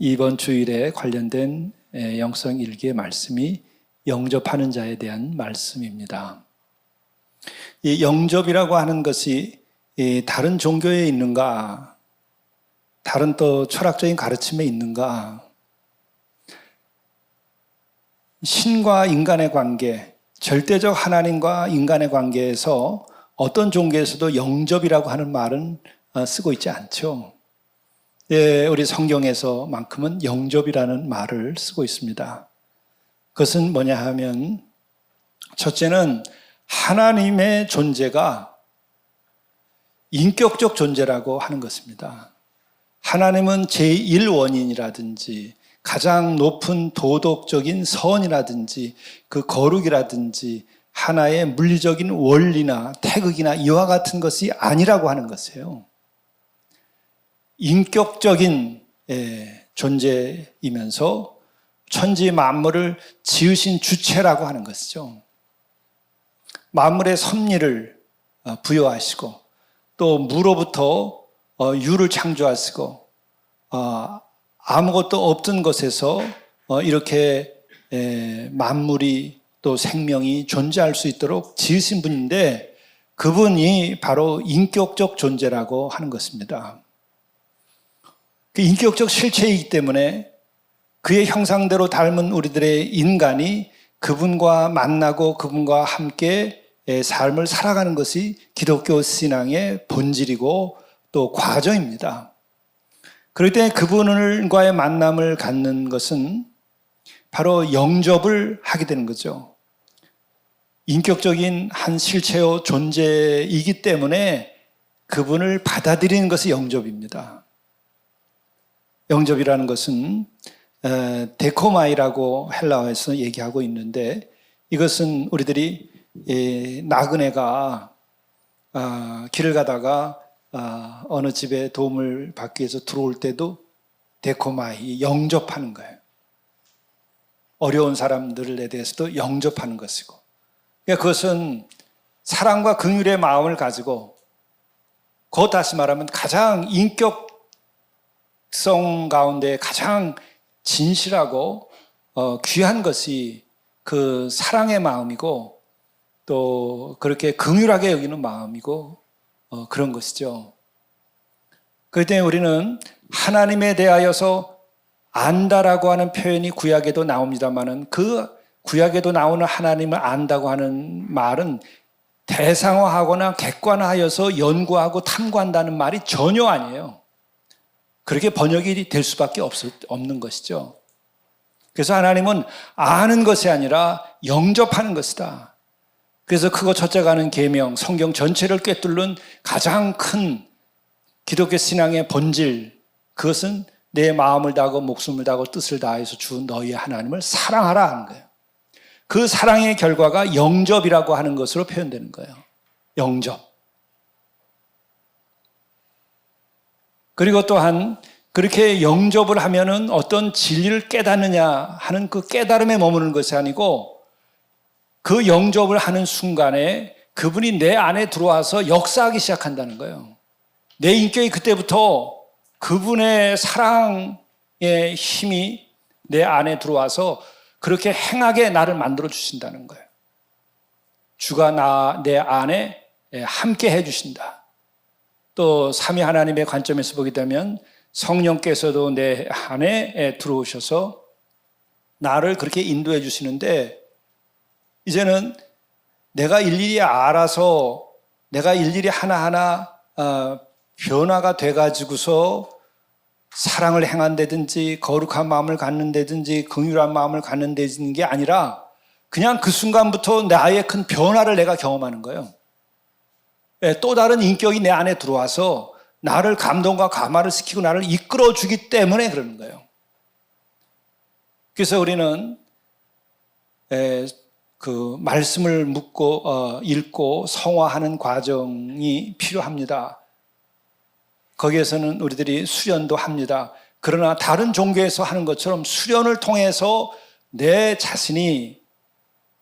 이번 주일에 관련된 영성 일기의 말씀이 영접하는 자에 대한 말씀입니다. 이 영접이라고 하는 것이 다른 종교에 있는가, 다른 또 철학적인 가르침에 있는가, 신과 인간의 관계, 절대적 하나님과 인간의 관계에서 어떤 종교에서도 영접이라고 하는 말은 쓰고 있지 않죠. 우리 성경에서만큼은 영접이라는 말을 쓰고 있습니다. 그것은 뭐냐 하면, 첫째는 하나님의 존재가 인격적 존재라고 하는 것입니다. 하나님은 제1원인이라든지 가장 높은 도덕적인 선이라든지 그 거룩이라든지 하나의 물리적인 원리나 태극이나 이와 같은 것이 아니라고 하는 것이에요. 인격적인 존재이면서 천지 만물을 지으신 주체라고 하는 것이죠. 만물의 섭리를 부여하시고 또 무로부터 유를 창조하시고 아무것도 없던 것에서 이렇게 만물이 또 생명이 존재할 수 있도록 지으신 분인데, 그분이 바로 인격적 존재라고 하는 것입니다. 그 인격적 실체이기 때문에 그의 형상대로 닮은 우리들의 인간이 그분과 만나고 그분과 함께 삶을 살아가는 것이 기독교 신앙의 본질이고 또 과정입니다. 그럴 때 그분과의 만남을 갖는 것은 바로 영접을 하게 되는 거죠. 인격적인 한 실체요 존재이기 때문에 그분을 받아들이는 것이 영접입니다. 영접이라는 것은 데코마이라고 헬라어에서 얘기하고 있는데, 이것은 우리들이 나그네가 길을 가다가 어느 집에 도움을 받기 위해서 들어올 때도 데코마이, 영접하는 거예요. 어려운 사람들에 대해서도 영접하는 것이고, 그러니까 그것은 사랑과 긍휼의 마음을 가지고, 곧 다시 말하면 가장 인격성 가운데 가장 진실하고 귀한 것이 그 사랑의 마음이고, 또 그렇게 긍휼하게 여기는 마음이고 그런 것이죠. 그럴 때 우리는 하나님에 대하여서 안다라고 하는 표현이 구약에도 나옵니다만은, 그 구약에도 나오는 하나님을 안다고 하는 말은 대상화하거나 객관화하여서 연구하고 탐구한다는 말이 전혀 아니에요. 그렇게 번역이 될 수밖에 없는 것이죠. 그래서 하나님은 아는 것이 아니라 영접하는 것이다. 그래서 크고 첫째가 하는 계명, 성경 전체를 꿰뚫는 가장 큰 기독교 신앙의 본질, 그것은 내 마음을 다하고 목숨을 다하고 뜻을 다해서 주 너희 하나님을 사랑하라 하는 거예요. 그 사랑의 결과가 영접이라고 하는 것으로 표현되는 거예요. 영접. 그리고 또한 그렇게 영접을 하면은 어떤 진리를 깨닫느냐 하는 그 깨달음에 머무는 것이 아니고, 그 영접을 하는 순간에 그분이 내 안에 들어와서 역사하기 시작한다는 거예요. 내 인격이 그때부터 그분의 사랑의 힘이 내 안에 들어와서 그렇게 행하게 나를 만들어 주신다는 거예요. 주가 내 안에 함께 해 주신다. 또 삼위 하나님의 관점에서 보게 되면 성령께서도 내 안에 들어오셔서 나를 그렇게 인도해 주시는데, 이제는 내가 일일이 알아서 내가 일일이 하나하나 변화가 돼가지고서 사랑을 행한다든지 거룩한 마음을 갖는다든지 긍휼한 마음을 갖는다는 게 아니라, 그냥 그 순간부터 나의 큰 변화를 내가 경험하는 거예요. 또 다른 인격이 내 안에 들어와서 나를 감동과 감화를 시키고 나를 이끌어주기 때문에 그러는 거예요. 그래서 우리는 그 말씀을 묻고 읽고 성화하는 과정이 필요합니다. 거기에서는 우리들이 수련도 합니다. 그러나 다른 종교에서 하는 것처럼 수련을 통해서 내 자신이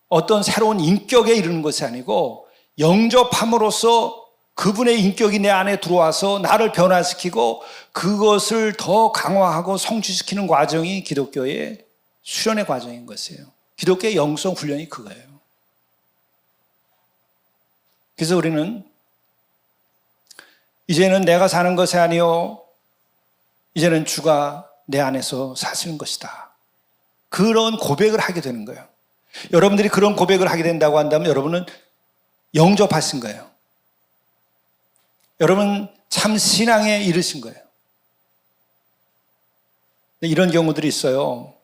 어떤 새로운 인격에 이르는 것이 아니고, 영접함으로써 그분의 인격이 내 안에 들어와서 나를 변화시키고 그것을 더 강화하고 성취시키는 과정이 기독교의 수련의 과정인 것이에요. 기독교의 영성 훈련이 그거예요. 그래서 우리는 이제는 내가 사는 것이 아니요 이제는 주가 내 안에서 사시는 것이다. 그런 고백을 하게 되는 거예요. 여러분들이 그런 고백을 하게 된다고 한다면 여러분은 영접하신 거예요. 여러분 참 신앙에 이르신 거예요. 이런 경우들이 있어요.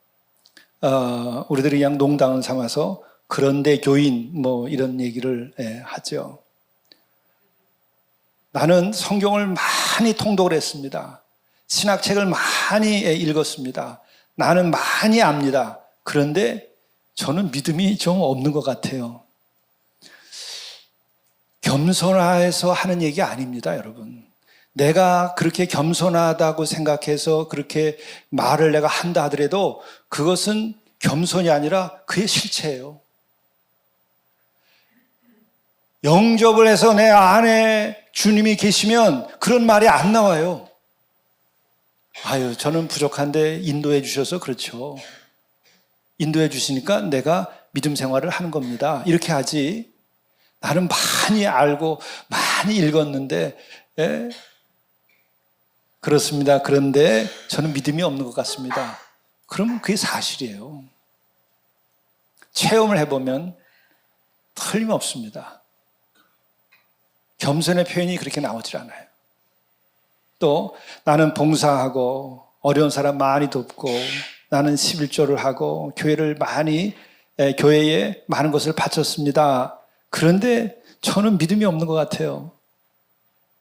우리들이 그냥 농담을 삼아서 그런데 교인 뭐 이런 얘기를 하죠. 나는 성경을 많이 통독을 했습니다. 신학책을 많이 읽었습니다. 나는 많이 압니다. 그런데 저는 믿음이 좀 없는 것 같아요. 겸손해서 하는 얘기 아닙니다, 여러분. 내가 그렇게 겸손하다고 생각해서 그렇게 말을 내가 한다 하더라도 그것은 겸손이 아니라 그의 실체예요. 영접을 해서 내 안에 주님이 계시면 그런 말이 안 나와요. 아유, 저는 부족한데 인도해 주셔서 그렇죠. 인도해 주시니까 내가 믿음 생활을 하는 겁니다. 이렇게 하지. 나는 많이 알고 많이 읽었는데 그렇습니다. 그런데 저는 믿음이 없는 것 같습니다. 그러면 그게 사실이에요. 체험을 해보면 틀림없습니다. 겸손의 표현이 그렇게 나오질 않아요. 또 나는 봉사하고 어려운 사람 많이 돕고 나는 11조를 하고 교회를 교회에 많은 것을 바쳤습니다. 그런데 저는 믿음이 없는 것 같아요.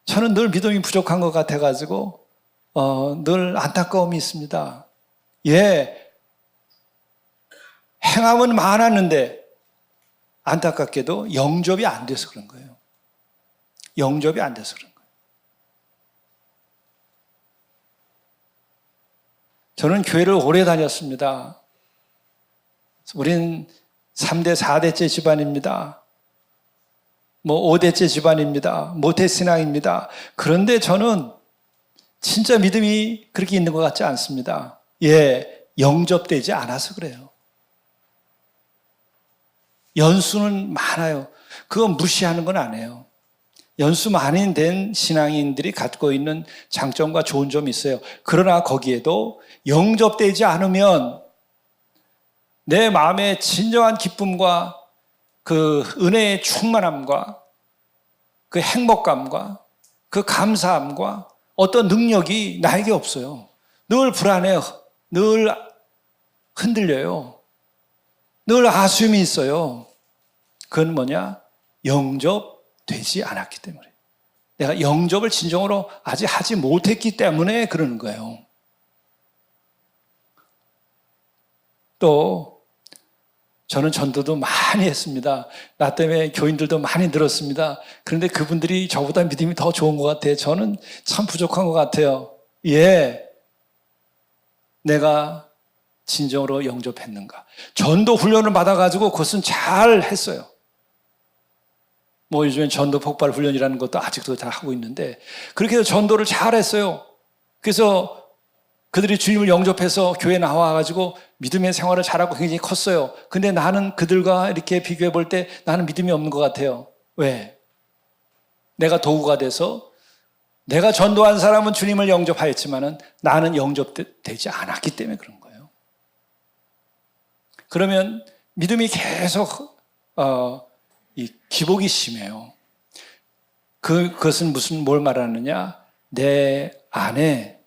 저는 늘 믿음이 부족한 것 같아가지고 늘 안타까움이 있습니다. 행함은 많았는데 안타깝게도 영접이 안 돼서 그런 거예요. 영접이 안 돼서 그런 거예요. 저는 교회를 오래 다녔습니다. 우린 3대, 4대째 집안입니다. 5대째 집안입니다. 모태신앙입니다. 그런데 저는 진짜 믿음이 그렇게 있는 것 같지 않습니다. 영접되지 않아서 그래요. 연수는 많아요. 그건 무시하는 건 아니에요. 연수 많이 된 신앙인들이 갖고 있는 장점과 좋은 점이 있어요. 그러나 거기에도 영접되지 않으면 내 마음의 진정한 기쁨과 그 은혜의 충만함과 그 행복감과 그 감사함과 어떤 능력이 나에게 없어요. 늘 불안해요. 늘 흔들려요. 늘 아쉬움이 있어요. 그건 뭐냐? 영접되지 않았기 때문에. 내가 영접을 진정으로 아직 하지 못했기 때문에 그러는 거예요. 또 저는 전도도 많이 했습니다. 나 때문에 교인들도 많이 늘었습니다. 그런데 그분들이 저보다 믿음이 더 좋은 것 같아요. 저는 참 부족한 것 같아요. 내가 진정으로 영접했는가. 전도 훈련을 받아가지고 그것은 잘 했어요. 요즘엔 전도 폭발 훈련이라는 것도 아직도 잘 하고 있는데 그렇게 해서 전도를 잘 했어요. 그래서 그들이 주님을 영접해서 교회에 나와가지고 믿음의 생활을 잘하고 굉장히 컸어요. 근데 나는 그들과 이렇게 비교해 볼 때 나는 믿음이 없는 것 같아요. 왜? 내가 도구가 돼서 내가 전도한 사람은 주님을 영접하였지만은 나는 영접되지 않았기 때문에 그런 거예요. 그러면 믿음이 계속 이 기복이 심해요. 그것은 뭘 말하느냐? 내 안에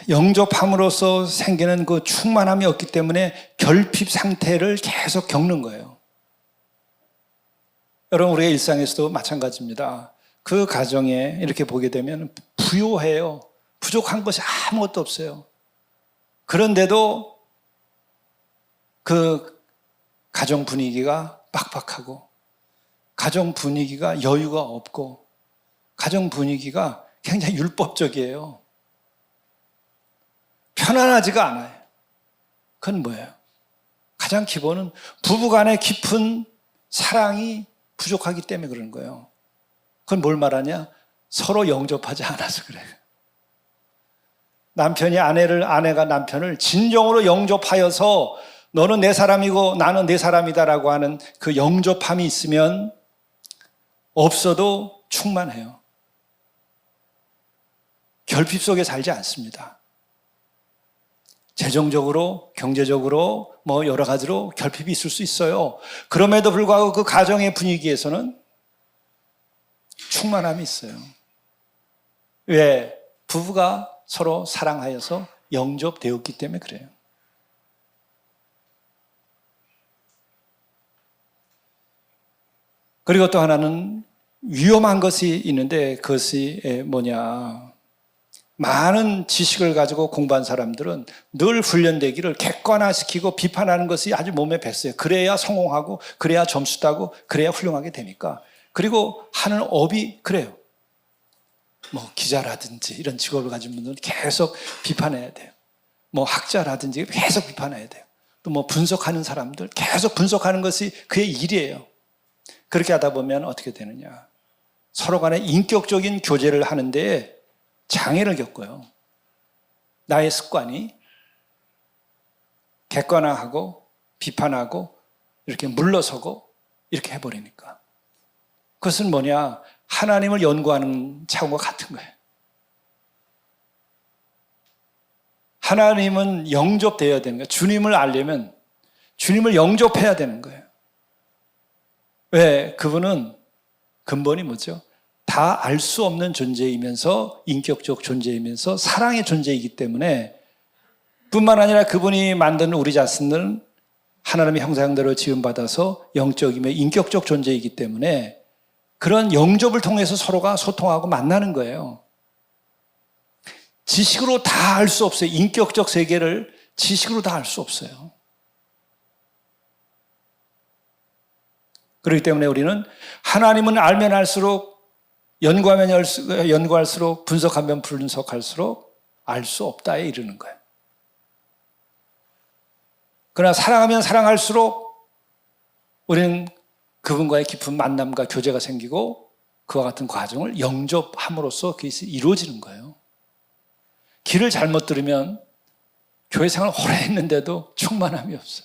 영접함으로써 생기는 그 충만함이 없기 때문에 결핍 상태를 계속 겪는 거예요. 여러분, 우리의 일상에서도 마찬가지입니다. 그 가정에 이렇게 보게 되면 부요해요. 부족한 것이 아무것도 없어요. 그런데도 그 가정 분위기가 빡빡하고 가정 분위기가 여유가 없고 가정 분위기가 굉장히 율법적이에요. 편안하지가 않아요. 그건 뭐예요? 가장 기본은 부부간의 깊은 사랑이 부족하기 때문에 그러는 거예요. 그건 뭘 말하냐? 서로 영접하지 않아서 그래요. 남편이 아내가 남편을 진정으로 영접하여서 너는 내 사람이고 나는 내 사람이다라고 하는 그 영접함이 있으면 없어도 충만해요. 결핍 속에 살지 않습니다. 재정적으로, 경제적으로, 여러 가지로 결핍이 있을 수 있어요. 그럼에도 불구하고 그 가정의 분위기에서는 충만함이 있어요. 왜? 부부가 서로 사랑하여서 영접되었기 때문에 그래요. 그리고 또 하나는 위험한 것이 있는데 그것이 뭐냐? 많은 지식을 가지고 공부한 사람들은 늘 훈련되기를 객관화시키고 비판하는 것이 아주 몸에 뱄어요. 그래야 성공하고 그래야 점수 따고 그래야 훌륭하게 되니까. 그리고 하는 업이 그래요. 기자라든지 이런 직업을 가진 분들은 계속 비판해야 돼요. 학자라든지 계속 비판해야 돼요. 또 분석하는 사람들 계속 분석하는 것이 그의 일이에요. 그렇게 하다 보면 어떻게 되느냐? 서로 간에 인격적인 교제를 하는데 장애를 겪어요. 나의 습관이 객관화하고 비판하고 이렇게 물러서고 이렇게 해버리니까. 그것은 뭐냐? 하나님을 연구하는 차원과 같은 거예요. 하나님은 영접되어야 되는 거예요. 주님을 알려면 주님을 영접해야 되는 거예요. 왜? 그분은 근본이 뭐죠? 다 알 수 없는 존재이면서 인격적 존재이면서 사랑의 존재이기 때문에 뿐만 아니라 그분이 만든 우리 자신은 하나님의 형상대로 지음받아서 영적이며 인격적 존재이기 때문에 그런 영접을 통해서 서로가 소통하고 만나는 거예요. 지식으로 다 알 수 없어요. 인격적 세계를 지식으로 다 알 수 없어요. 그렇기 때문에 우리는 하나님은 알면 알수록 연구할수록 분석하면 분석할수록 알 수 없다에 이르는 거예요. 그러나 사랑하면 사랑할수록 우리는 그분과의 깊은 만남과 교제가 생기고 그와 같은 과정을 영접함으로써 그것이 이루어지는 거예요. 길을 잘못 들으면 교회 생활 오래 했는데도 충만함이 없어.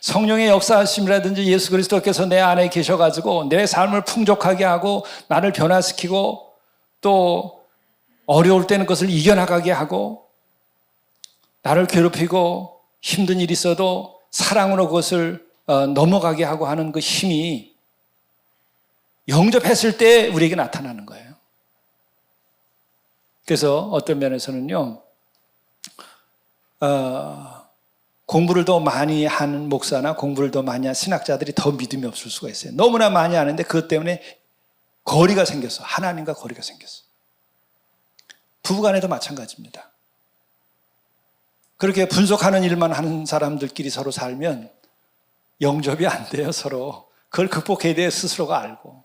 성령의 역사하심이라든지 예수 그리스도께서 내 안에 계셔가지고 내 삶을 풍족하게 하고 나를 변화시키고 또 어려울 때는 그것을 이겨나가게 하고 나를 괴롭히고 힘든 일이 있어도 사랑으로 그것을 넘어가게 하고 하는 그 힘이 영접했을 때 우리에게 나타나는 거예요. 그래서 어떤 면에서는요, 공부를 더 많이 하는 목사나 공부를 더 많이 한 신학자들이 더 믿음이 없을 수가 있어요. 너무나 많이 하는데 그것 때문에 거리가 생겼어. 하나님과 거리가 생겼어. 부부간에도 마찬가지입니다. 그렇게 분석하는 일만 하는 사람들끼리 서로 살면 영접이 안 돼요, 서로. 그걸 극복해야 돼요, 스스로가 알고.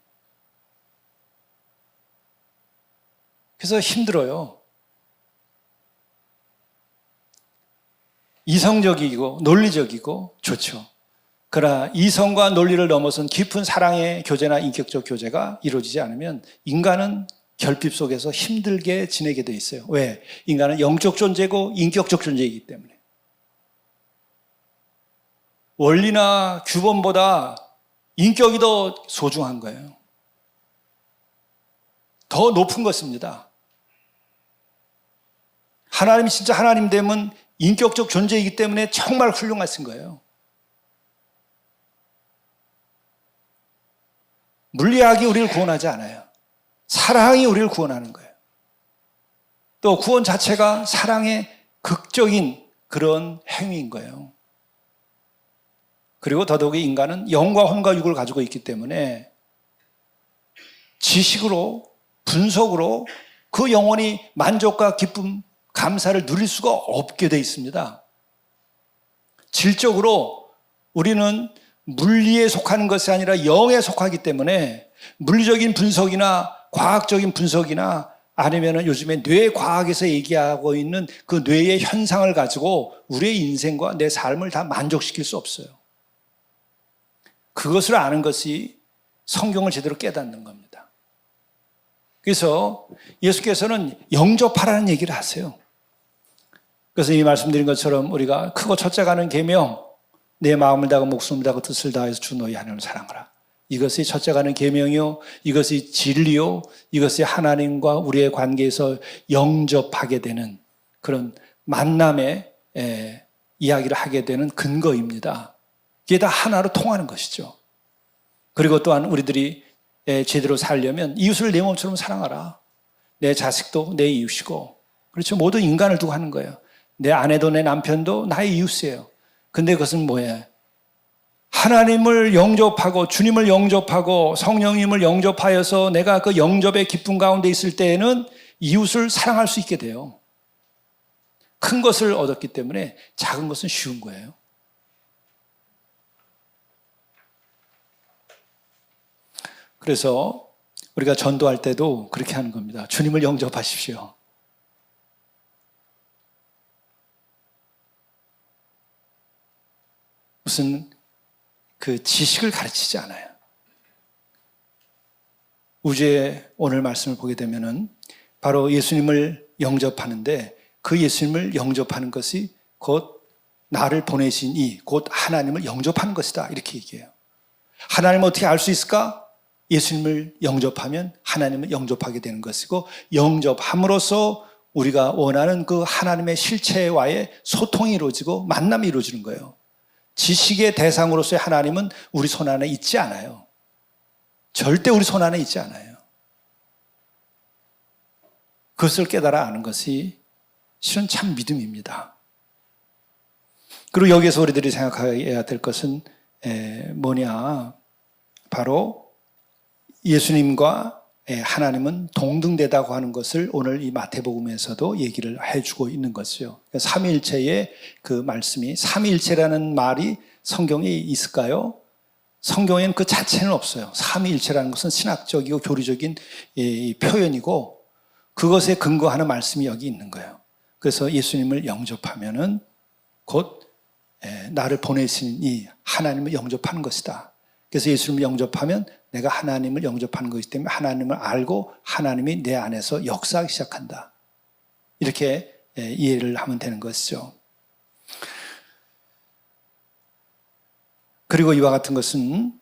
그래서 힘들어요. 이성적이고 논리적이고 좋죠. 그러나 이성과 논리를 넘어선 깊은 사랑의 교제나 인격적 교제가 이루어지지 않으면 인간은 결핍 속에서 힘들게 지내게 돼 있어요. 왜? 인간은 영적 존재고 인격적 존재이기 때문에. 원리나 규범보다 인격이 더 소중한 거예요. 더 높은 것입니다. 하나님이 진짜 하나님 되면 인격적 존재이기 때문에 정말 훌륭하신 거예요. 물리학이 우리를 구원하지 않아요. 사랑이 우리를 구원하는 거예요. 또 구원 자체가 사랑의 극적인 그런 행위인 거예요. 그리고 더더욱이 인간은 영과 혼과 육을 가지고 있기 때문에 지식으로, 분석으로 그 영혼이 만족과 기쁨, 감사를 누릴 수가 없게 돼 있습니다. 질적으로 우리는 물리에 속하는 것이 아니라 영에 속하기 때문에 물리적인 분석이나 과학적인 분석이나 아니면 요즘에 뇌과학에서 얘기하고 있는 그 뇌의 현상을 가지고 우리의 인생과 내 삶을 다 만족시킬 수 없어요. 그것을 아는 것이 성경을 제대로 깨닫는 겁니다. 그래서 예수께서는 영접하라는 얘기를 하세요. 그래서 이 말씀드린 것처럼 우리가 크고 첫째 가는 계명, 내 마음을 다하고 목숨을 다하고 뜻을 다해서 주 너희 하나님을 사랑하라. 이것이 첫째 가는 계명이요, 이것이 진리요, 이것이 하나님과 우리의 관계에서 영접하게 되는 그런 만남의 이야기를 하게 되는 근거입니다. 이게 다 하나로 통하는 것이죠. 그리고 또한 우리들이 제대로 살려면 이웃을 내 몸처럼 사랑하라. 내 자식도 내 이웃이고, 그렇죠. 모든 인간을 두고 하는 거예요. 내 아내도 내 남편도 나의 이웃이에요. 근데 그것은 뭐예요? 하나님을 영접하고 주님을 영접하고 성령님을 영접하여서 내가 그 영접의 기쁨 가운데 있을 때에는 이웃을 사랑할 수 있게 돼요. 큰 것을 얻었기 때문에 작은 것은 쉬운 거예요. 그래서 우리가 전도할 때도 그렇게 하는 겁니다. 주님을 영접하십시오. 무슨 그 지식을 가르치지 않아요. 우주의 오늘 말씀을 보게 되면은 바로 예수님을 영접하는데 그 예수님을 영접하는 것이 곧 나를 보내신 이 곧 하나님을 영접하는 것이다. 이렇게 얘기해요. 하나님을 어떻게 알 수 있을까? 예수님을 영접하면 하나님을 영접하게 되는 것이고, 영접함으로써 우리가 원하는 그 하나님의 실체와의 소통이 이루어지고 만남이 이루어지는 거예요. 지식의 대상으로서의 하나님은 우리 손 안에 있지 않아요. 절대 우리 손 안에 있지 않아요. 그것을 깨달아 아는 것이 실은 참 믿음입니다. 그리고 여기서 우리들이 생각해야 될 것은 뭐냐? 바로 예수님과 하나님은 동등되다고 하는 것을 오늘 이 마태복음에서도 얘기를 해주고 있는 것이죠. 삼위일체의 그 말씀이, 삼위일체라는 말이 성경에 있을까요? 성경에는 그 자체는 없어요. 삼위일체라는 것은 신학적이고 교리적인 표현이고 그것에 근거하는 말씀이 여기 있는 거예요. 그래서 예수님을 영접하면은 곧 나를 보내신 이 하나님을 영접하는 것이다. 그래서 예수님을 영접하면 내가 하나님을 영접하는 것이기 때문에 하나님을 알고 하나님이 내 안에서 역사하기 시작한다. 이렇게 이해를 하면 되는 것이죠. 그리고 이와 같은 것은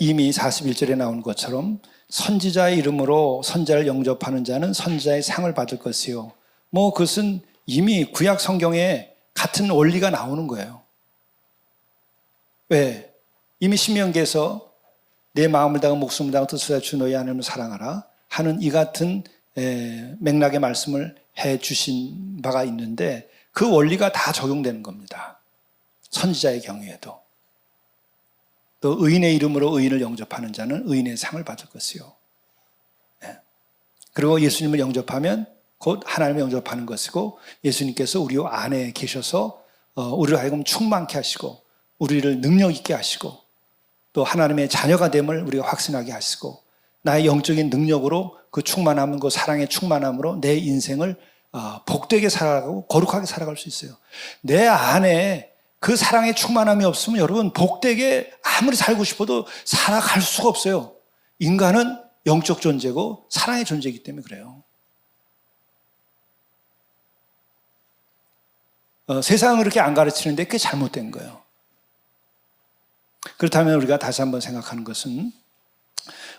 이미 41절에 나온 것처럼 선지자의 이름으로 선지자를 영접하는 자는 선지자의 상을 받을 것이요. 그것은 이미 구약 성경에 같은 원리가 나오는 거예요. 왜? 이미 신명기에서 내 마음을 다하고 목숨을 다하고 뜻을 다하여 주 너희 하나님을 사랑하라 하는 이 같은 맥락의 말씀을 해 주신 바가 있는데 그 원리가 다 적용되는 겁니다. 선지자의 경우에도. 또 의인의 이름으로 의인을 영접하는 자는 의인의 상을 받을 것이요. 그리고 예수님을 영접하면 곧 하나님을 영접하는 것이고, 예수님께서 우리 안에 계셔서 우리를 하여금 충만케 하시고 우리를 능력 있게 하시고 또 하나님의 자녀가 됨을 우리가 확신하게 하시고, 나의 영적인 능력으로 그 충만함은 그 사랑의 충만함으로 내 인생을 복되게 살아가고 거룩하게 살아갈 수 있어요. 내 안에 그 사랑의 충만함이 없으면 여러분 복되게 아무리 살고 싶어도 살아갈 수가 없어요. 인간은 영적 존재고 사랑의 존재이기 때문에 그래요. 세상은 그렇게 안 가르치는데 그게 잘못된 거예요. 그렇다면 우리가 다시 한번 생각하는 것은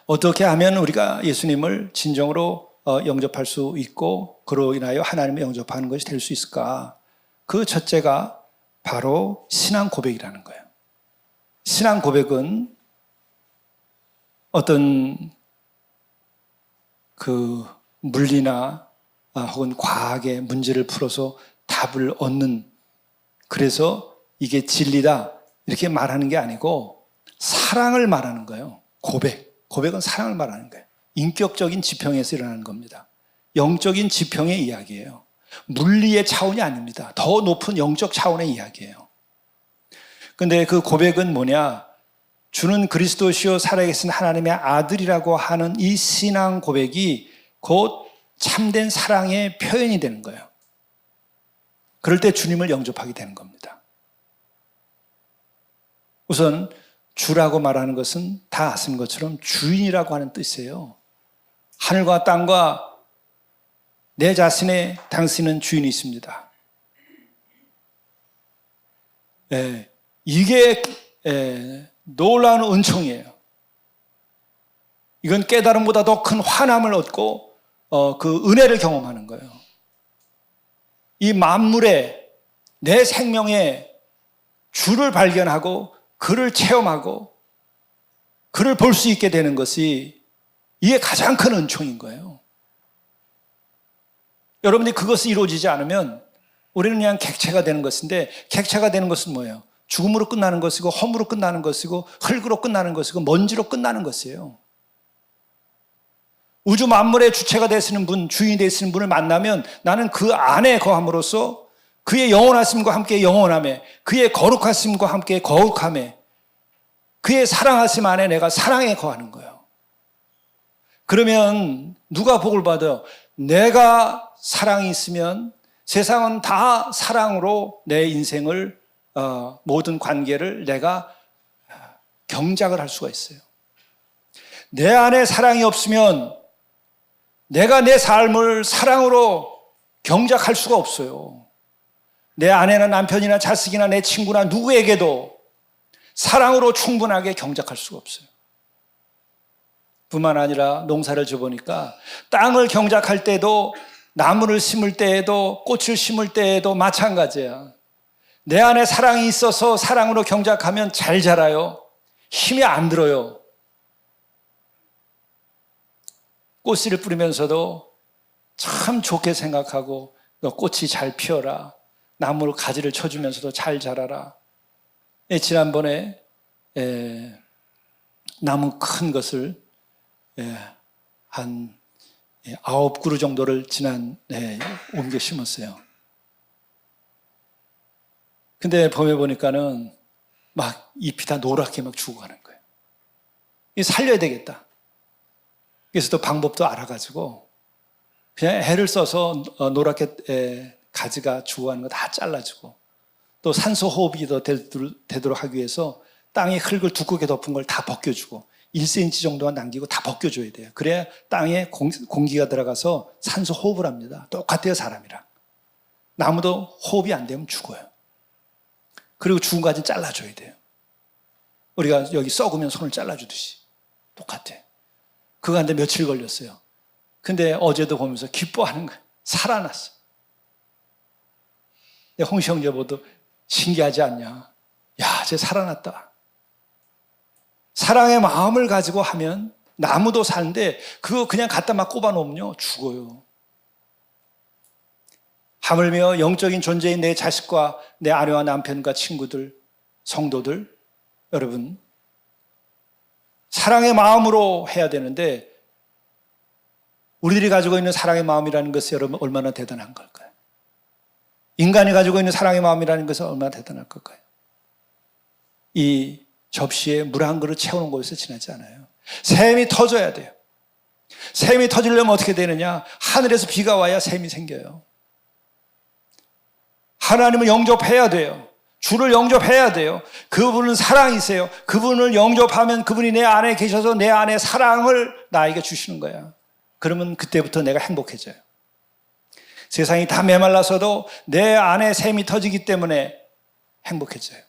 어떻게 하면 우리가 예수님을 진정으로 영접할 수 있고 그로 인하여 하나님을 영접하는 것이 될 수 있을까? 그 첫째가 바로 신앙 고백이라는 거예요. 신앙 고백은 어떤 그 물리나 혹은 과학의 문제를 풀어서 답을 얻는, 그래서 이게 진리다 이렇게 말하는 게 아니고 사랑을 말하는 거예요. 고백은 사랑을 말하는 거예요. 인격적인 지평에서 일어나는 겁니다. 영적인 지평의 이야기예요. 물리의 차원이 아닙니다. 더 높은 영적 차원의 이야기예요. 그런데 그 고백은 뭐냐? 주는 그리스도시요 살아계신 하나님의 아들이라고 하는 이 신앙 고백이 곧 참된 사랑의 표현이 되는 거예요. 그럴 때 주님을 영접하게 되는 겁니다. 우선 주라고 말하는 것은 다 아시는 것처럼 주인이라고 하는 뜻이에요. 하늘과 땅과 내 자신의 당신은 주인이십니다. 이게 놀라운 은총이에요. 이건 깨달음보다 더 큰 환함을 얻고 그 은혜를 경험하는 거예요. 이 만물에 내 생명에 주를 발견하고 그를 체험하고 그를 볼 수 있게 되는 것이 이게 가장 큰 은총인 거예요. 여러분이 그것이 이루어지지 않으면 우리는 그냥 객체가 되는 것인데, 객체가 되는 것은 뭐예요? 죽음으로 끝나는 것이고 험으로 끝나는 것이고 흙으로 끝나는 것이고 먼지로 끝나는 것이에요. 우주 만물의 주체가 되시는 분, 주인이 되시는 분을 만나면 나는 그 안에 거함으로써 그의 영원하심과 함께 영원함에, 그의 거룩하심과 함께 거룩함에, 그의 사랑하심 안에 내가 사랑에 거하는 거예요. 그러면 누가 복을 받아요? 내가 사랑이 있으면 세상은 다 사랑으로 내 인생을 모든 관계를 내가 경작을 할 수가 있어요. 내 안에 사랑이 없으면 내가 내 삶을 사랑으로 경작할 수가 없어요. 내 아내나 남편이나 자식이나 내 친구나 누구에게도 사랑으로 충분하게 경작할 수가 없어요. 뿐만 아니라 농사를 지어보니까 땅을 경작할 때도, 나무를 심을 때에도, 꽃을 심을 때에도 마찬가지야. 내 안에 사랑이 있어서 사랑으로 경작하면 잘 자라요. 힘이 안 들어요. 꽃씨를 뿌리면서도 참 좋게 생각하고, 너 꽃이 잘 피어라. 나무로 가지를 쳐주면서도 잘 자라라. 지난번에 나무 큰 것을 한 9그루 정도를 옮겨 심었어요. 근데 봄에 보니까는 막 잎이 다 노랗게 막 죽어가는 거예요. 이 살려야 되겠다. 그래서 또 방법도 알아가지고 그냥 해를 써서 노랗게 가지가 죽어가는 거 다 잘라주고, 또 산소 호흡이 더 되도록 하기 위해서 땅에 흙을 두껍게 덮은 걸 다 벗겨주고 1cm 정도만 남기고 다 벗겨줘야 돼요. 그래야 땅에 공기가 들어가서 산소 호흡을 합니다. 똑같아요, 사람이랑. 나무도 호흡이 안 되면 죽어요. 그리고 죽은 가지는 잘라줘야 돼요. 우리가 여기 썩으면 손을 잘라주듯이 똑같아요. 그거 하는데 며칠 걸렸어요. 근데 어제도 보면서 기뻐하는 거예요. 살아났어. 홍시 형제 보도 신기하지 않냐? 야, 쟤 살아났다. 사랑의 마음을 가지고 하면 나무도 사는데 그거 그냥 갖다 막 꼽아놓으면요 죽어요. 하물며 영적인 존재인 내 자식과 내 아내와 남편과 친구들, 성도들, 여러분 사랑의 마음으로 해야 되는데, 우리들이 가지고 있는 사랑의 마음이라는 것이 여러분 얼마나 대단한 걸까요? 인간이 가지고 있는 사랑의 마음이라는 것은 얼마나 대단할 걸까요? 이 접시에 물 한 그릇 채우는 곳에서 지나지 않아요. 샘이 터져야 돼요. 샘이 터지려면 어떻게 되느냐? 하늘에서 비가 와야 샘이 생겨요. 하나님을 영접해야 돼요. 주를 영접해야 돼요. 그분은 사랑이세요. 그분을 영접하면 그분이 내 안에 계셔서 내 안에 사랑을 나에게 주시는 거야. 그러면 그때부터 내가 행복해져요. 세상이 다 메말라서도 내 안에 샘이 터지기 때문에 행복해져요.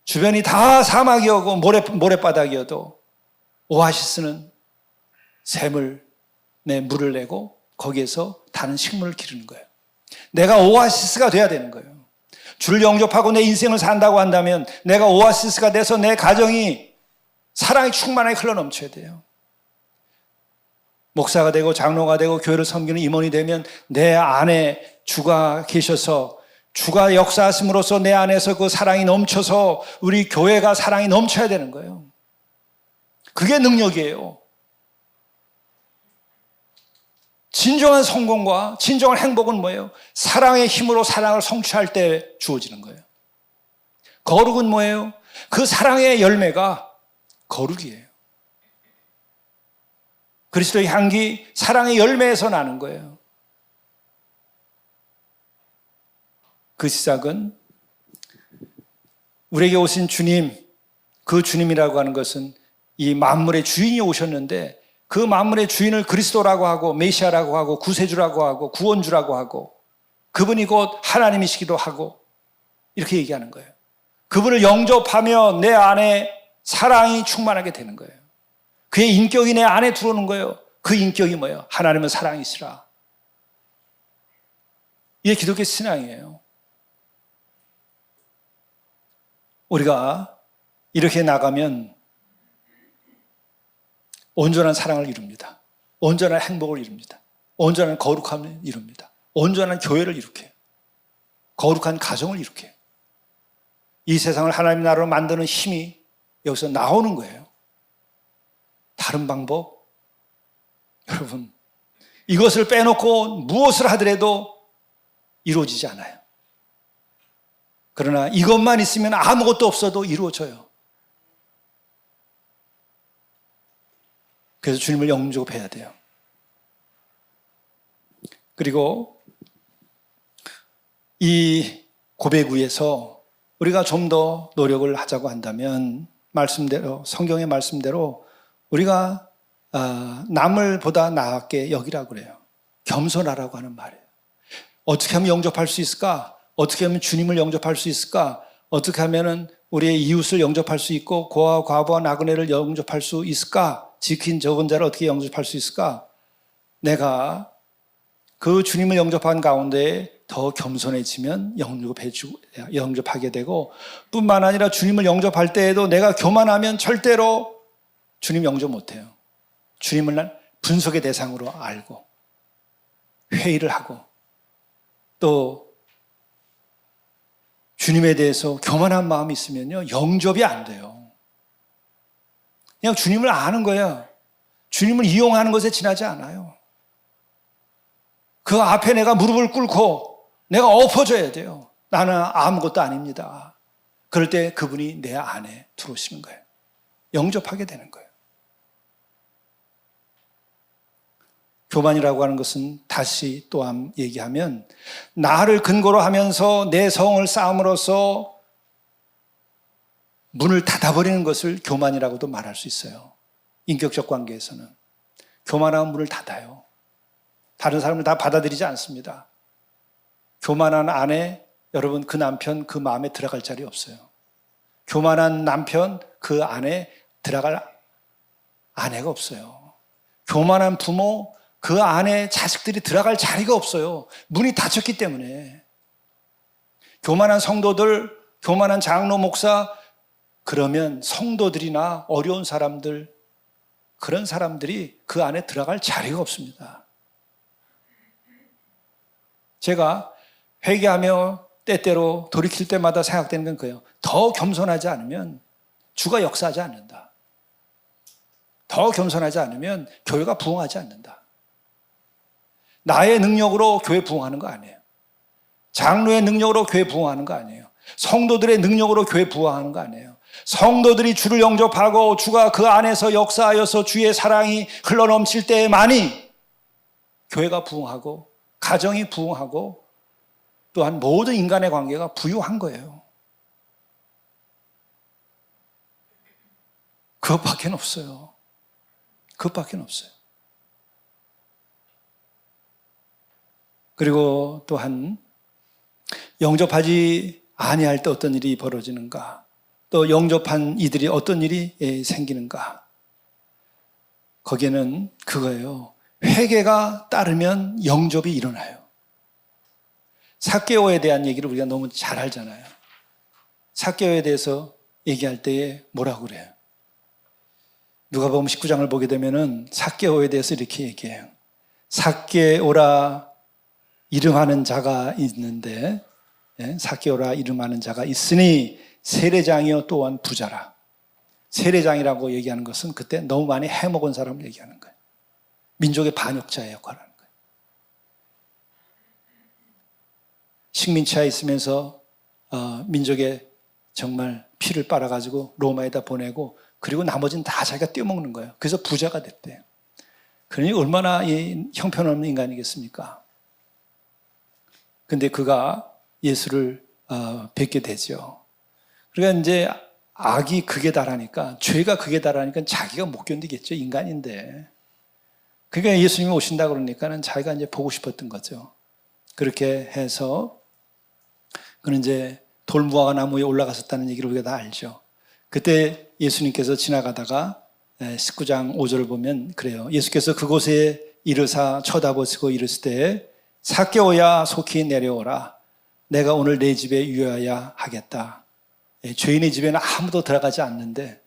주변이 다 사막이어고 모래바닥이어도 오아시스는 샘을 물을 내고 거기에서 다른 식물을 기르는 거예요. 내가 오아시스가 돼야 되는 거예요. 주를 영접하고 내 인생을 산다고 한다면 내가 오아시스가 돼서 내 가정이 사랑이 충만하게 흘러넘쳐야 돼요. 목사가 되고 장로가 되고 교회를 섬기는 임원이 되면 내 안에 주가 계셔서 주가 역사하심으로써 내 안에서 그 사랑이 넘쳐서 우리 교회가 사랑이 넘쳐야 되는 거예요. 그게 능력이에요. 진정한 성공과 진정한 행복은 뭐예요? 사랑의 힘으로 사랑을 성취할 때 주어지는 거예요. 거룩은 뭐예요? 그 사랑의 열매가 거룩이에요. 그리스도의 향기, 사랑의 열매에서 나는 거예요. 그 시작은 우리에게 오신 주님, 그 주님이라고 하는 것은 이 만물의 주인이 오셨는데 그 만물의 주인을 그리스도라고 하고 메시아라고 하고 구세주라고 하고 구원주라고 하고 그분이 곧 하나님이시기도 하고 이렇게 얘기하는 거예요. 그분을 영접하며 내 안에 사랑이 충만하게 되는 거예요. 그의 인격이 내 안에 들어오는 거예요. 그 인격이 뭐예요? 하나님은 사랑이시라. 이게 기독교 신앙이에요. 우리가 이렇게 나가면 온전한 사랑을 이룹니다. 온전한 행복을 이룹니다. 온전한 거룩함을 이룹니다. 온전한 교회를 일으켜요. 거룩한 가정을 일으켜요. 이 세상을 하나님 나라로 만드는 힘이 여기서 나오는 거예요. 다른 방법? 여러분, 이것을 빼놓고 무엇을 하더라도 이루어지지 않아요. 그러나 이것만 있으면 아무것도 없어도 이루어져요. 그래서 주님을 영접해야 돼요. 그리고 이 고백 위에서 우리가 좀 더 노력을 하자고 한다면 말씀대로, 성경의 말씀대로 우리가 남을 보다 나았게 여기라고 그래요. 겸손하라고 하는 말이에요. 어떻게 하면 영접할 수 있을까? 어떻게 하면 주님을 영접할 수 있을까? 어떻게 하면 우리의 이웃을 영접할 수 있고 고아와 과부와 나그네를 영접할 수 있을까? 지킨 적은 자를 어떻게 영접할 수 있을까? 내가 그 주님을 영접한 가운데 더 겸손해지면 영접하게 되고 뿐만 아니라 주님을 영접할 때에도 내가 교만하면 절대로 주님 영접 못해요. 주님을 분석의 대상으로 알고 회의를 하고 또 주님에 대해서 교만한 마음이 있으면요 영접이 안 돼요. 그냥 주님을 아는 거예요. 주님을 이용하는 것에 지나지 않아요. 그 앞에 내가 무릎을 꿇고 내가 엎어져야 돼요. 나는 아무것도 아닙니다. 그럴 때 그분이 내 안에 들어오시는 거예요. 영접하게 되는 거예요. 교만이라고 하는 것은 다시 또한 얘기하면 나를 근거로 하면서 내 성을 쌓음으로써 문을 닫아버리는 것을 교만이라고도 말할 수 있어요. 인격적 관계에서는. 교만한 문을 닫아요. 다른 사람을 다 받아들이지 않습니다. 교만한 아내, 여러분 그 남편 그 마음에 들어갈 자리 없어요. 교만한 남편 그 안에 들어갈 아내가 없어요. 교만한 부모 그 안에 자식들이 들어갈 자리가 없어요. 문이 닫혔기 때문에. 교만한 성도들, 교만한 장로 목사, 그러면 성도들이나 어려운 사람들, 그런 사람들이 그 안에 들어갈 자리가 없습니다. 제가 회개하며 때때로 돌이킬 때마다 생각되는 건 그예요. 더 겸손하지 않으면 주가 역사하지 않는다. 더 겸손하지 않으면 교회가 부흥하지 않는다. 나의 능력으로 교회 부흥하는 거 아니에요. 장로의 능력으로 교회 부흥하는 거 아니에요. 성도들의 능력으로 교회 부흥하는 거 아니에요. 성도들이 주를 영접하고 주가 그 안에서 역사하여서 주의 사랑이 흘러넘칠 때만이 교회가 부흥하고 가정이 부흥하고 또한 모든 인간의 관계가 부유한 거예요. 그것밖에 없어요. 그것밖에 없어요. 그리고 또한 영접하지 아니할 때 어떤 일이 벌어지는가, 또 영접한 이들이 어떤 일이 생기는가, 거기에는 그거예요. 회개가 따르면 영접이 일어나요. 삭개오에 대한 얘기를 우리가 너무 잘 알잖아요. 삭개오에 대해서 얘기할 때에 뭐라고 그래요? 누가복음 19장을 보게 되면은 삭개오에 대해서 이렇게 얘기해요. 삭개오라 이름하는 자가 있는데, 삭개오라 이름하는 자가 있으니 세례장이요 또한 부자라. 세례장이라고 얘기하는 것은 그때 너무 많이 해먹은 사람을 얘기하는 거예요. 민족의 반역자의 역할을 하는 거예요. 식민지하에 있으면서 민족의 정말 피를 빨아가지고 로마에다 보내고 그리고 나머지는 다 자기가 떼어먹는 거예요. 그래서 부자가 됐대요. 그러니 얼마나 형편없는 인간이겠습니까? 근데 그가 예수를 뵙게 되죠. 그러니까 이제 악이 극에 달하니까, 죄가 극에 달하니까 자기가 못 견디겠죠. 인간인데. 그러니까 예수님이 오신다 그러니까는 자기가 이제 보고 싶었던 거죠. 그렇게 해서 그는 이제 돌무화과 나무에 올라갔었다는 얘기를 우리가 다 알죠. 그때 예수님께서 지나가다가 19장 5절을 보면 그래요. 예수께서 그곳에 이르사 쳐다보시고 이르시되 삭개오야 속히 내려오라. 내가 오늘 내 집에 유하야 하겠다. 죄인의 집에는 아무도 들어가지 않는데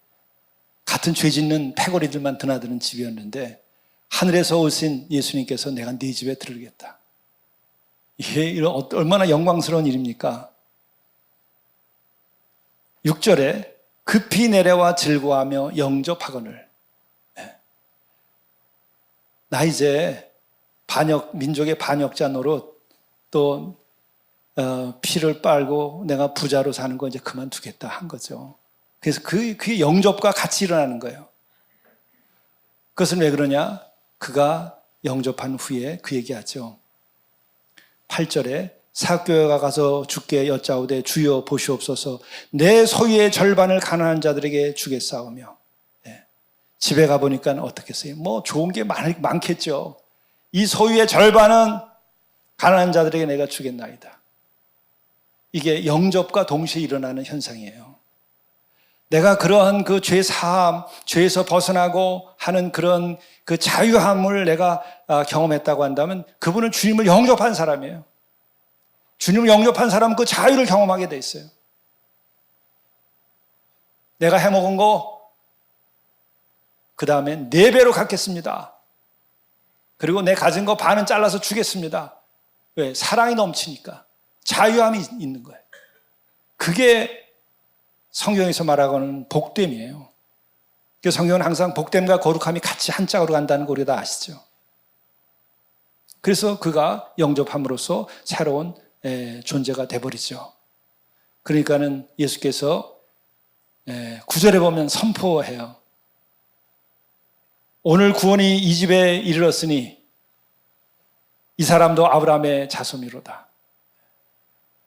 같은 죄 짓는 패거리들만 드나드는 집이었는데 하늘에서 오신 예수님께서 내가 네 집에 들어오겠다. 이게 얼마나 영광스러운 일입니까? 6절에 급히 내려와 즐거워하며 영접하거늘. 나 이제 민족의 반역자 노릇 또 피를 빨고 내가 부자로 사는 거 이제 그만두겠다 한 거죠. 그래서 그게 영접과 같이 일어나는 거예요. 그것은 왜 그러냐? 그가 영접한 후에 그 얘기하죠. 8절에 삭개오가 가서 주께 여짜오되 주여 보시옵소서 내 소유의 절반을 가난한 자들에게 주겠사오며. 집에 가보니까 어떻겠어요? 뭐 좋은 게 많겠죠. 이 소유의 절반은 가난한 자들에게 내가 주겠나이다. 이게 영접과 동시에 일어나는 현상이에요. 내가 그러한 그 죄 사함, 죄에서 벗어나고 하는 그런 그 자유함을 내가 경험했다고 한다면 그분은 주님을 영접한 사람이에요. 주님을 영접한 사람은 그 자유를 경험하게 돼 있어요. 내가 해먹은 거 그 다음에 4배로 갚겠습니다. 그리고 내 가진 거 반은 잘라서 주겠습니다. 왜? 사랑이 넘치니까. 자유함이 있는 거예요. 그게 성경에서 말하고는 복됨이에요. 그래서 성경은 항상 복됨과 거룩함이 같이 한 짝으로 간다는 거 우리가 다 아시죠? 그래서 그가 영접함으로써 새로운 존재가 돼버리죠. 그러니까는 예수께서 9절에 보면 선포해요. 오늘 구원이 이 집에 이르렀으니 이 사람도 아브라함의 자손이로다.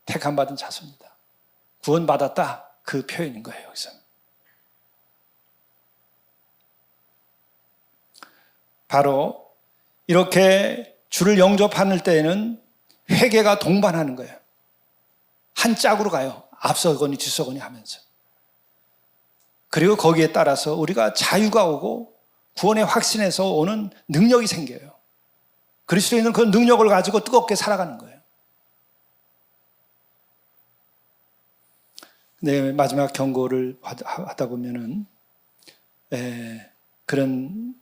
택함받은 자손이다. 구원받았다. 그 표현인 거예요. 여기서. 바로 이렇게 주를 영접하는 때에는 회개가 동반하는 거예요. 한 짝으로 가요. 앞서거니 뒤서거니 하면서. 그리고 거기에 따라서 우리가 자유가 오고 구원의 확신에서 오는 능력이 생겨요. 그리스도인은 그 능력을 가지고 뜨겁게 살아가는 거예요. 네, 마지막 경고를 하다 보면은 그런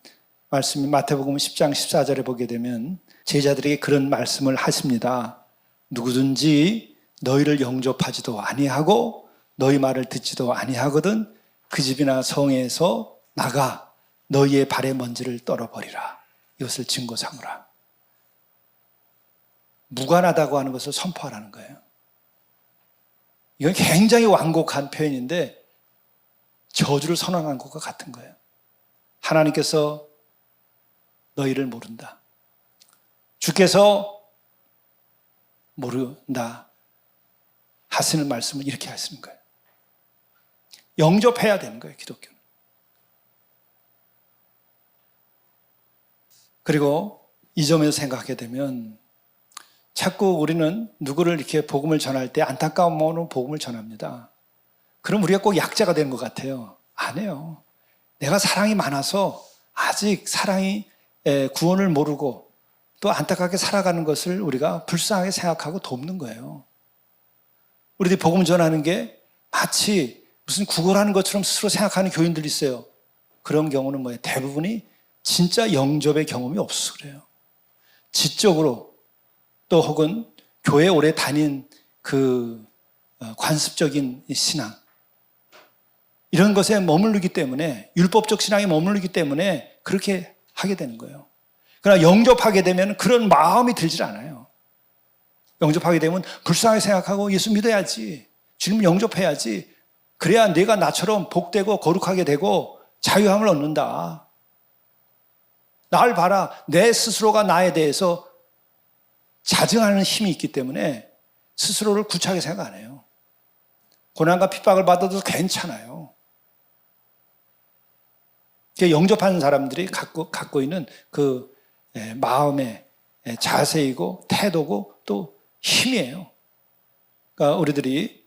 말씀이 마태복음 10장 14절에 보게 되면 제자들에게 그런 말씀을 하십니다. 누구든지 너희를 영접하지도 아니하고 너희 말을 듣지도 아니하거든 그 집이나 성에서 나가 너희의 발의 먼지를 떨어버리라. 이것을 증거 삼으라. 무관하다고 하는 것을 선포하라는 거예요. 이건 굉장히 완곡한 표현인데 저주를 선언한 것과 같은 거예요. 하나님께서 너희를 모른다. 주께서 모른다 하시는 말씀을 이렇게 하시는 거예요. 영접해야 되는 거예요, 기독교는. 그리고 이 점에서 생각하게 되면 자꾸 우리는 누구를 이렇게 복음을 전할 때 안타까운 마음으로 복음을 전합니다. 그럼 우리가 꼭 약자가 되는 것 같아요. 아니에요. 내가 사랑이 많아서 아직 사랑이 구원을 모르고 또 안타깝게 살아가는 것을 우리가 불쌍하게 생각하고 돕는 거예요. 우리들이 복음 전하는 게 마치 무슨 구걸하는 것처럼 스스로 생각하는 교인들이 있어요. 그런 경우는 뭐예요? 대부분이 진짜 영접의 경험이 없어서 그래요. 지적으로 또 혹은 교회 오래 다닌 그 관습적인 신앙 이런 것에 머무르기 때문에 율법적 신앙에 머무르기 때문에 그렇게 하게 되는 거예요. 그러나 영접하게 되면 그런 마음이 들질 않아요. 영접하게 되면 불쌍하게 생각하고 예수 믿어야지. 주님을 영접해야지. 그래야 내가 나처럼 복되고 거룩하게 되고 자유함을 얻는다. 날 봐라. 내 스스로가 나에 대해서 자증하는 힘이 있기 때문에 스스로를 구차하게 생각 안 해요. 고난과 핍박을 받아도 괜찮아요. 영접하는 사람들이 갖고 있는 그 마음의 자세이고 태도고 또 힘이에요. 그러니까 우리들이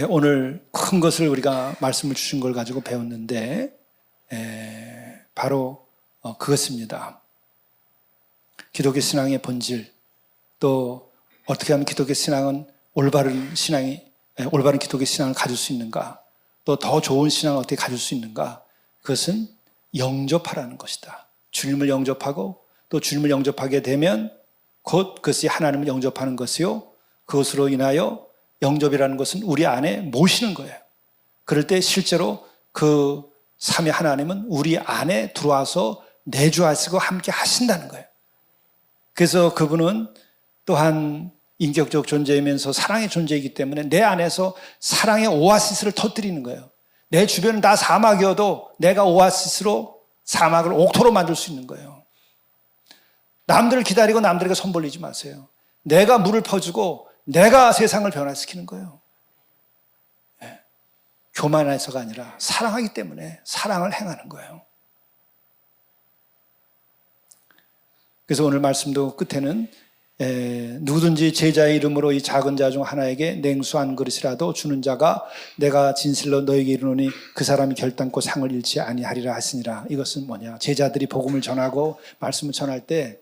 오늘 큰 것을 우리가 말씀을 주신 걸 가지고 배웠는데 바로 그것입니다. 기독교 신앙의 본질, 또 어떻게 하면 기독교 신앙은 올바른 기독교 신앙을 가질 수 있는가, 또 더 좋은 신앙을 어떻게 가질 수 있는가, 그것은 영접하라는 것이다. 주님을 영접하고 또 주님을 영접하게 되면 곧 그것이 하나님을 영접하는 것이요, 그것으로 인하여 영접이라는 것은 우리 안에 모시는 거예요. 그럴 때 실제로 그 삼위 하나님은 우리 안에 들어와서 내주하시고 함께 하신다는 거예요. 그래서 그분은 또한 인격적 존재이면서 사랑의 존재이기 때문에 내 안에서 사랑의 오아시스를 터뜨리는 거예요. 내 주변은 다 사막이어도 내가 오아시스로 사막을 옥토로 만들 수 있는 거예요. 남들을 기다리고 남들에게 손 벌리지 마세요. 내가 물을 퍼주고 내가 세상을 변화시키는 거예요. 교만해서가 아니라 사랑하기 때문에 사랑을 행하는 거예요. 그래서 오늘 말씀도 끝에는 누구든지 제자의 이름으로 이 작은 자 중 하나에게 냉수 한 그릇이라도 주는 자가 내가 진실로 너에게 이르노니 그 사람이 결단코 상을 잃지 아니하리라 하시니라. 이것은 뭐냐? 제자들이 복음을 전하고 말씀을 전할 때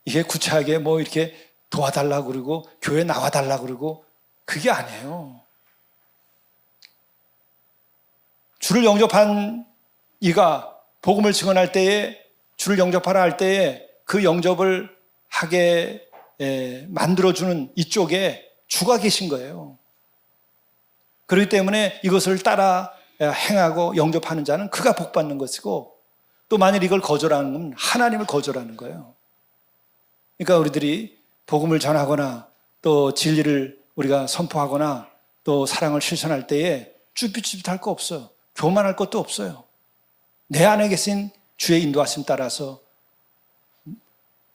이게 구차하게 뭐 이렇게 도와달라고 그러고 교회 나와달라고 그러고 그게 아니에요. 주를 영접한 이가 복음을 증언할 때에, 주를 영접하라 할 때에 그 영접을 하게 만들어주는 이쪽에 주가 계신 거예요. 그렇기 때문에 이것을 따라 행하고 영접하는 자는 그가 복받는 것이고, 또 만일 이걸 거절하는 건 하나님을 거절하는 거예요. 그러니까 우리들이 복음을 전하거나 또 진리를 우리가 선포하거나 또 사랑을 실천할 때에 쭈삣쭈삣할 거 없어요. 교만할 것도 없어요. 내 안에 계신 주의 인도하심 따라서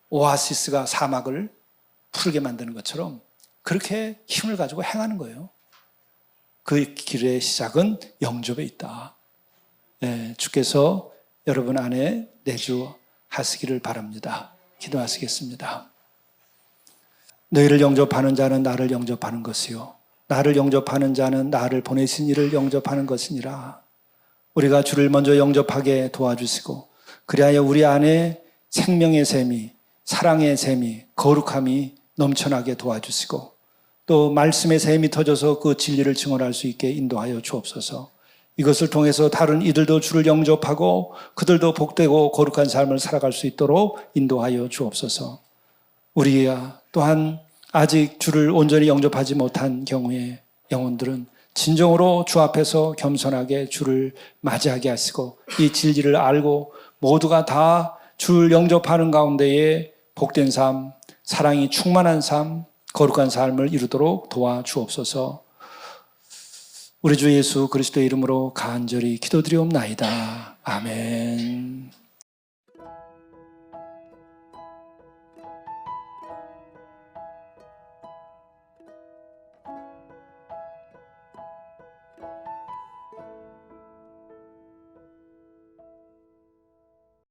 오아시스가 사막을 푸르게 만드는 것처럼 그렇게 힘을 가지고 행하는 거예요. 그 길의 시작은 영접에 있다. 주께서 여러분 안에 내주하시기를 바랍니다. 기도하시겠습니다. 너희를 영접하는 자는 나를 영접하는 것이요, 나를 영접하는 자는 나를 보내신 이를 영접하는 것이니라. 우리가 주를 먼저 영접하게 도와주시고, 그리하여 우리 안에 생명의 샘이, 사랑의 샘이, 거룩함이 넘쳐나게 도와주시고, 또 말씀의 샘이 터져서 그 진리를 증언할 수 있게 인도하여 주옵소서. 이것을 통해서 다른 이들도 주를 영접하고 그들도 복되고 거룩한 삶을 살아갈 수 있도록 인도하여 주옵소서. 우리야 또한 아직 주를 온전히 영접하지 못한 경우에 영혼들은 진정으로 주 앞에서 겸손하게 주를 맞이하게 하시고, 이 진리를 알고 모두가 다 주를 영접하는 가운데에 복된 삶, 사랑이 충만한 삶, 거룩한 삶을 이루도록 도와주옵소서. 우리 주 예수 그리스도의 이름으로 간절히 기도드리옵나이다. 아멘.